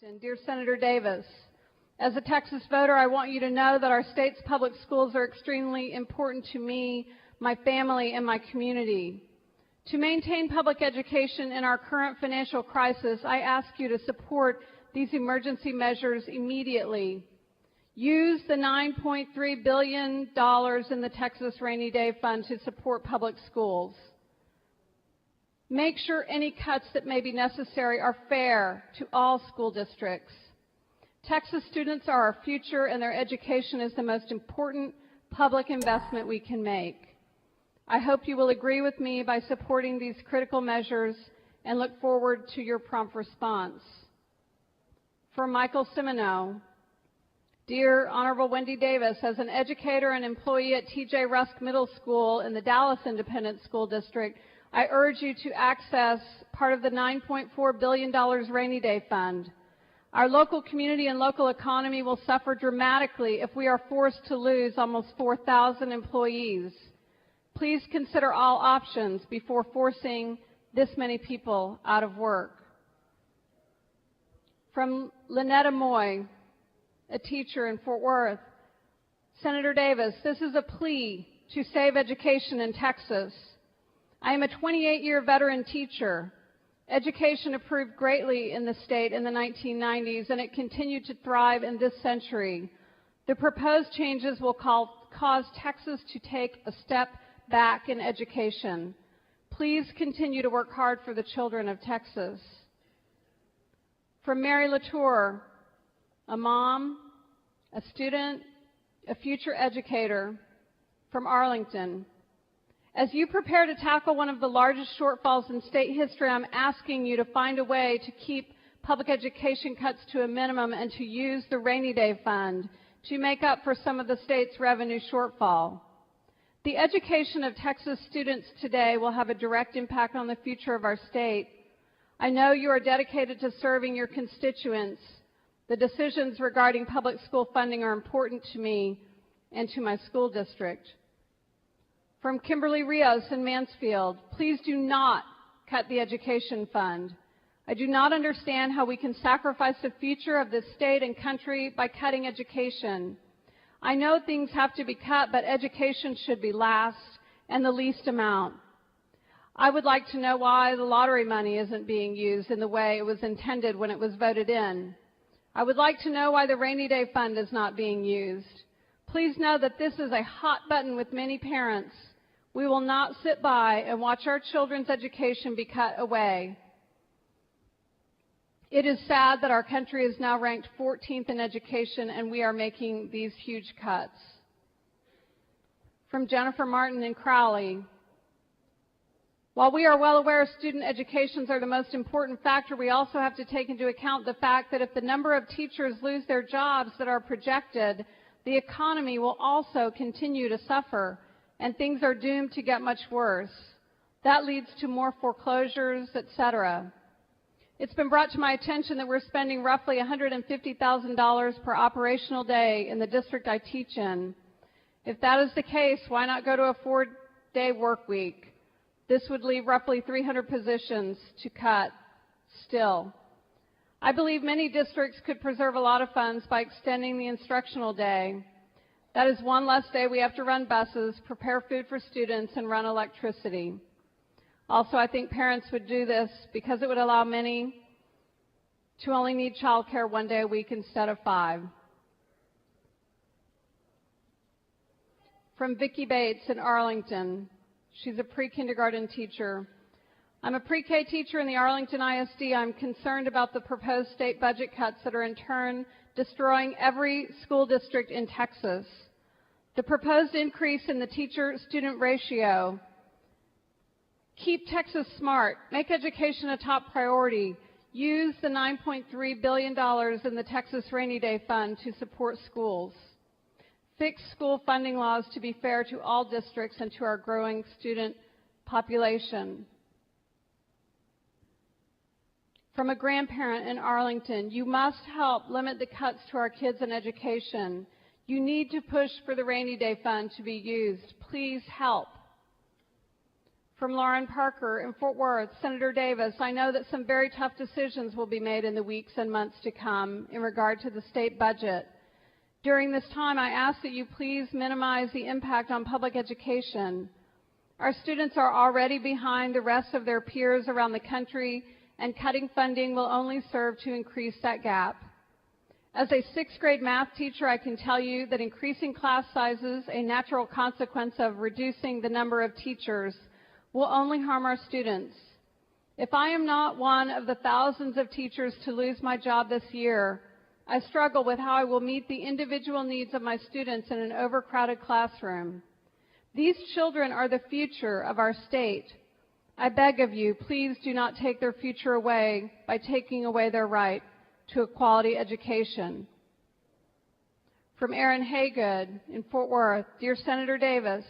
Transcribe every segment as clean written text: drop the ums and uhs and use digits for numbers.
Arlington. Dear Senator Davis, as a Texas voter, I want you to know that our state's public schools are extremely important to me, my family, and my community. To maintain public education in our current financial crisis, I ask you to support these emergency measures immediately. Use the $9.3 billion in the Texas Rainy Day Fund to support public schools. Make sure any cuts that may be necessary are fair to all school districts. Texas students are our future, and their education is the most important public investment we can make. I hope you will agree with me by supporting these critical measures and look forward to your prompt response. For Michael Simoneau, dear Honorable Wendy Davis, as an educator and employee at T.J. Rusk Middle School in the Dallas Independent School District, I urge you to access part of the $9.4 billion Rainy Day Fund. Our local community and local economy will suffer dramatically if we are forced to lose almost 4,000 employees. Please consider all options before forcing this many people out of work. From Lynetta Moy, a teacher in Fort Worth, Senator Davis, this is a plea to save education in Texas. I am a 28-year veteran teacher. Education improved greatly in the state in the 1990s, and it continued to thrive in this century. The proposed changes will cause Texas to take a step back in education. Please continue to work hard for the children of Texas. From Mary Latour, a mom, a student, a future educator from Arlington. As you prepare to tackle one of the largest shortfalls in state history, I'm asking you to find a way to keep public education cuts to a minimum and to use the Rainy Day Fund to make up for some of the state's revenue shortfall. The education of Texas students today will have a direct impact on the future of our state. I know you are dedicated to serving your constituents. The decisions regarding public school funding are important to me and to my school district. From Kimberly Rios in Mansfield, please do not cut the education fund. I do not understand how we can sacrifice the future of this state and country by cutting education. I know things have to be cut, but education should be last and the least amount. I would like to know why the lottery money isn't being used in the way it was intended when it was voted in. I would like to know why the Rainy Day Fund is not being used. Please know that this is a hot button with many parents. We will not sit by and watch our children's education be cut away. It is sad that our country is now ranked 14th in education, and we are making these huge cuts. From Jennifer Martin in Crowley, while we are well aware student educations are the most important factor, we also have to take into account the fact that if the number of teachers lose their jobs that are projected, the economy will also continue to suffer, and things are doomed to get much worse. That leads to more foreclosures, etc. It's been brought to my attention that we're spending roughly $150,000 per operational day in the district I teach in. If that is the case, why not go to a 4-day work week? This would leave roughly 300 positions to cut still. I believe many districts could preserve a lot of funds by extending the instructional day. That is one less day we have to run buses, prepare food for students, and run electricity. Also, I think parents would do this because it would allow many to only need child care 1 day a week instead of 5. From Vicki Bates in Arlington. She's a pre-kindergarten teacher. I'm a pre-K teacher in the Arlington ISD. I'm concerned about the proposed state budget cuts that are in turn destroying every school district in Texas. The proposed increase in the teacher-student ratio. Keep Texas smart. Make education a top priority. Use the $9.3 billion in the Texas Rainy Day Fund to support schools. Fix school funding laws to be fair to all districts and to our growing student population. From a grandparent in Arlington, you must help limit the cuts to our kids in education. You need to push for the Rainy Day Fund to be used. Please help. From Lauren Parker in Fort Worth, Senator Davis, I know that some very tough decisions will be made in the weeks and months to come in regard to the state budget. During this time, I ask that you please minimize the impact on public education. Our students are already behind the rest of their peers around the country, and cutting funding will only serve to increase that gap. As a sixth grade math teacher, I can tell you that increasing class sizes, a natural consequence of reducing the number of teachers, will only harm our students. If I am not one of the thousands of teachers to lose my job this year, I struggle with how I will meet the individual needs of my students in an overcrowded classroom. These children are the future of our state. I beg of you, please do not take their future away by taking away their right to a quality education. From Aaron Haygood in Fort Worth, dear Senator Davis,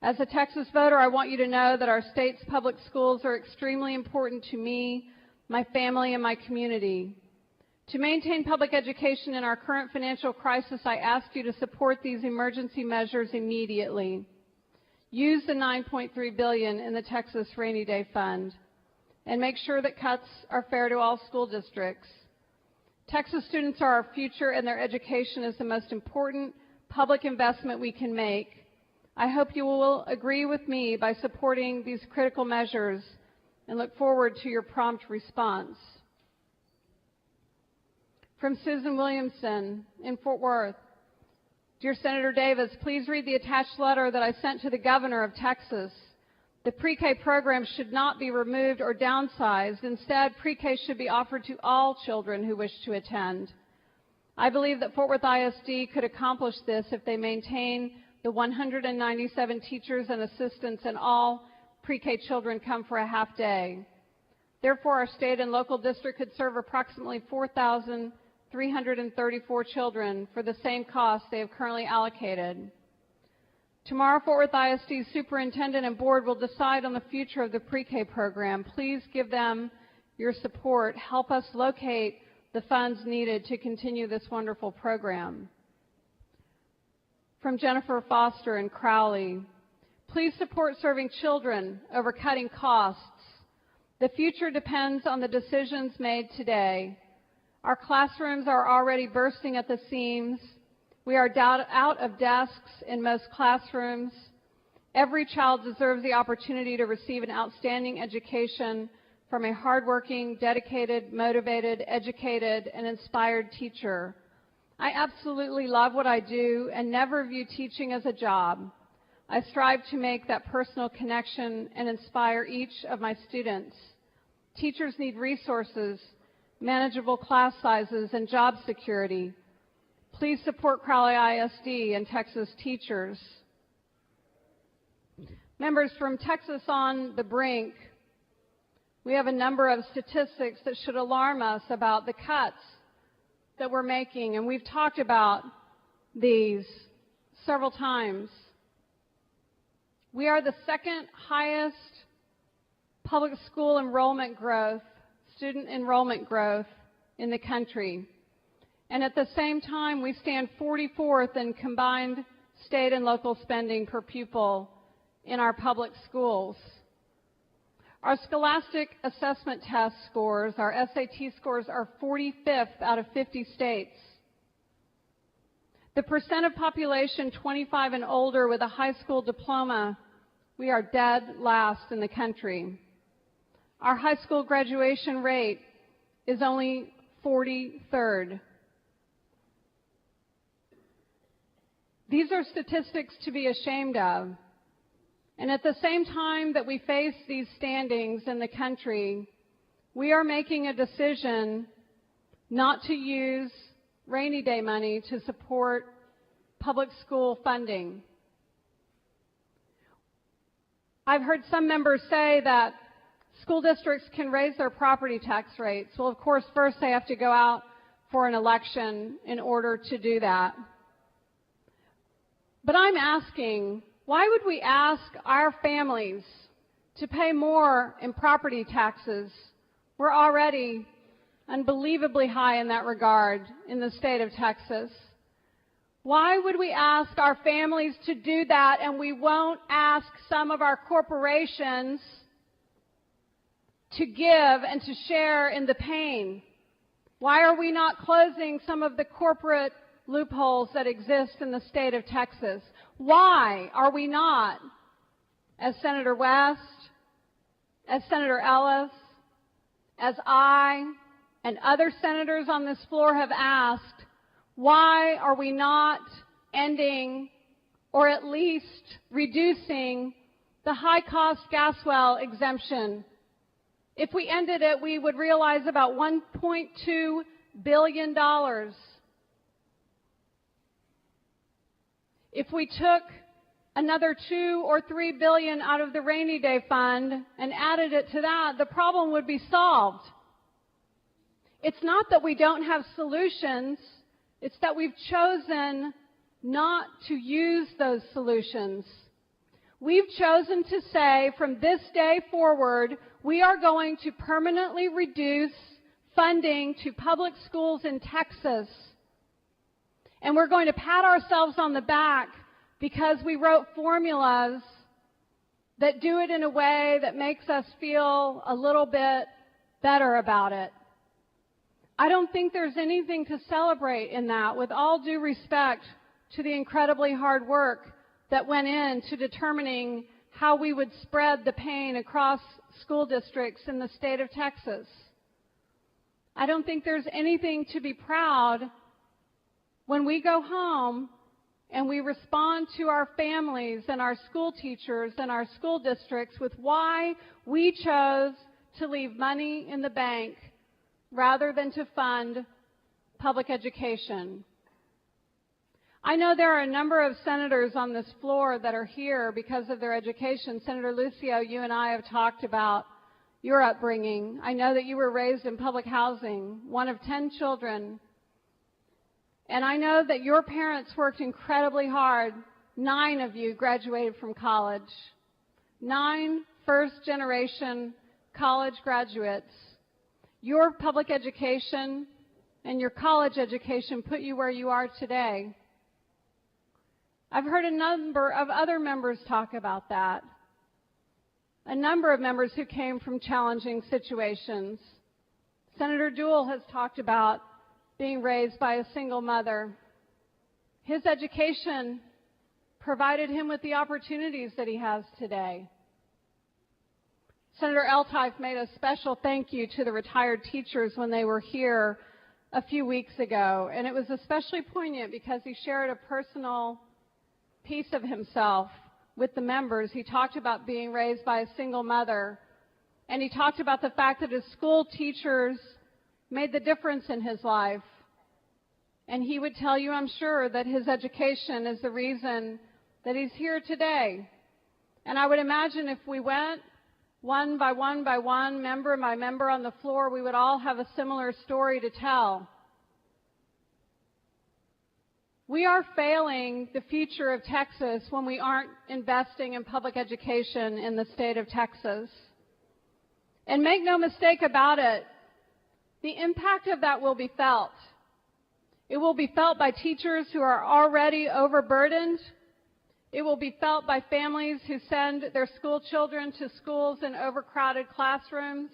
as a Texas voter, I want you to know that our state's public schools are extremely important to me, my family, and my community. To maintain public education in our current financial crisis, I ask you to support these emergency measures immediately. Use the $9.3 billion in the Texas Rainy Day Fund, and make sure that cuts are fair to all school districts. Texas students are our future, and their education is the most important public investment we can make. I hope you will agree with me by supporting these critical measures and look forward to your prompt response. From Susan Williamson in Fort Worth, dear Senator Davis, please read the attached letter that I sent to the governor of Texas. The pre-K program should not be removed or downsized. Instead, pre-K should be offered to all children who wish to attend. I believe that Fort Worth ISD could accomplish this if they maintain the 197 teachers and assistants, and all pre-K children come for a half day. Therefore, our state and local district could serve approximately 4,334 children for the same cost they have currently allocated. Tomorrow, Fort Worth ISD superintendent and board will decide on the future of the pre-K program. Please give them your support. Help us locate the funds needed to continue this wonderful program. From Jennifer Foster in Crowley, please support serving children over cutting costs. The future depends on the decisions made today. Our classrooms are already bursting at the seams. We are out of desks in most classrooms. Every child deserves the opportunity to receive an outstanding education from a hardworking, dedicated, motivated, educated, and inspired teacher. I absolutely love what I do and never view teaching as a job. I strive to make that personal connection and inspire each of my students. Teachers need resources, manageable class sizes, and job security. Please support Crowley ISD and Texas teachers. Members, from Texas on the Brink, we have a number of statistics that should alarm us about the cuts that we're making, and we've talked about these several times. We are the second highest public school enrollment growth, student enrollment growth in the country. And at the same time, we stand 44th in combined state and local spending per pupil in our public schools. Our Scholastic Assessment Test scores, our SAT scores, are 45th out of 50 states. The percent of population 25 and older with a high school diploma, we are dead last in the country. Our high school graduation rate is only 43rd. These are statistics to be ashamed of. And at the same time that we face these standings in the country, we are making a decision not to use rainy day money to support public school funding. I've heard some members say that school districts can raise their property tax rates. Well, of course, first they have to go out for an election in order to do that. But I'm asking, why would we ask our families to pay more in property taxes? We're already unbelievably high in that regard in the state of Texas. Why would we ask our families to do that and we won't ask some of our corporations to give and to share in the pain? Why are we not closing some of the corporate loopholes that exist in the state of Texas? Why are we not, as Senator West, as Senator Ellis, as I and other senators on this floor have asked, why are we not ending or at least reducing the high-cost gas well exemption? If we ended it, we would realize about $1.2 billion. If we took another $2 or $3 billion out of the rainy day fund and added it to that, the problem would be solved. It's not that we don't have solutions, it's that we've chosen not to use those solutions. We've chosen to say from this day forward, we are going to permanently reduce funding to public schools in Texas. And we're going to pat ourselves on the back because we wrote formulas that do it in a way that makes us feel a little bit better about it. I don't think there's anything to celebrate in that, with all due respect to the incredibly hard work that went into determining how we would spread the pain across school districts in the state of Texas. I don't think there's anything to be proud when we go home and we respond to our families and our school teachers and our school districts with why we chose to leave money in the bank rather than to fund public education. I know there are a number of senators on this floor that are here because of their education. Senator Lucio, you and I have talked about your upbringing. I know that you were raised in public housing, one of 10 children. And I know that your parents worked incredibly hard. 9 of you graduated from college. 9 first-generation college graduates. Your public education and your college education put you where you are today. I've heard a number of other members talk about that. A number of members who came from challenging situations. Senator Jewell has talked about being raised by a single mother. His education provided him with the opportunities that he has today. Senator Eltife made a special thank you to the retired teachers when they were here a few weeks ago, and it was especially poignant because he shared a personal piece of himself with the members. He talked about being raised by a single mother, and he talked about the fact that his school teachers made the difference in his life. And he would tell you, I'm sure, that his education is the reason that he's here today. And I would imagine if we went one by one by one, member by member on the floor, we would all have a similar story to tell. We are failing the future of Texas when we aren't investing in public education in the state of Texas. And make no mistake about it, the impact of that will be felt. It will be felt by teachers who are already overburdened. It will be felt by families who send their school children to schools in overcrowded classrooms.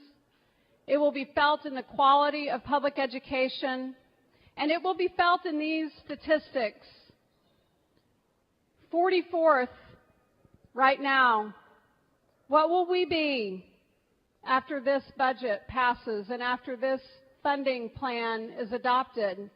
It will be felt in the quality of public education. And it will be felt in these statistics. 44th right now. What will we be after this budget passes and after this funding plan is adopted?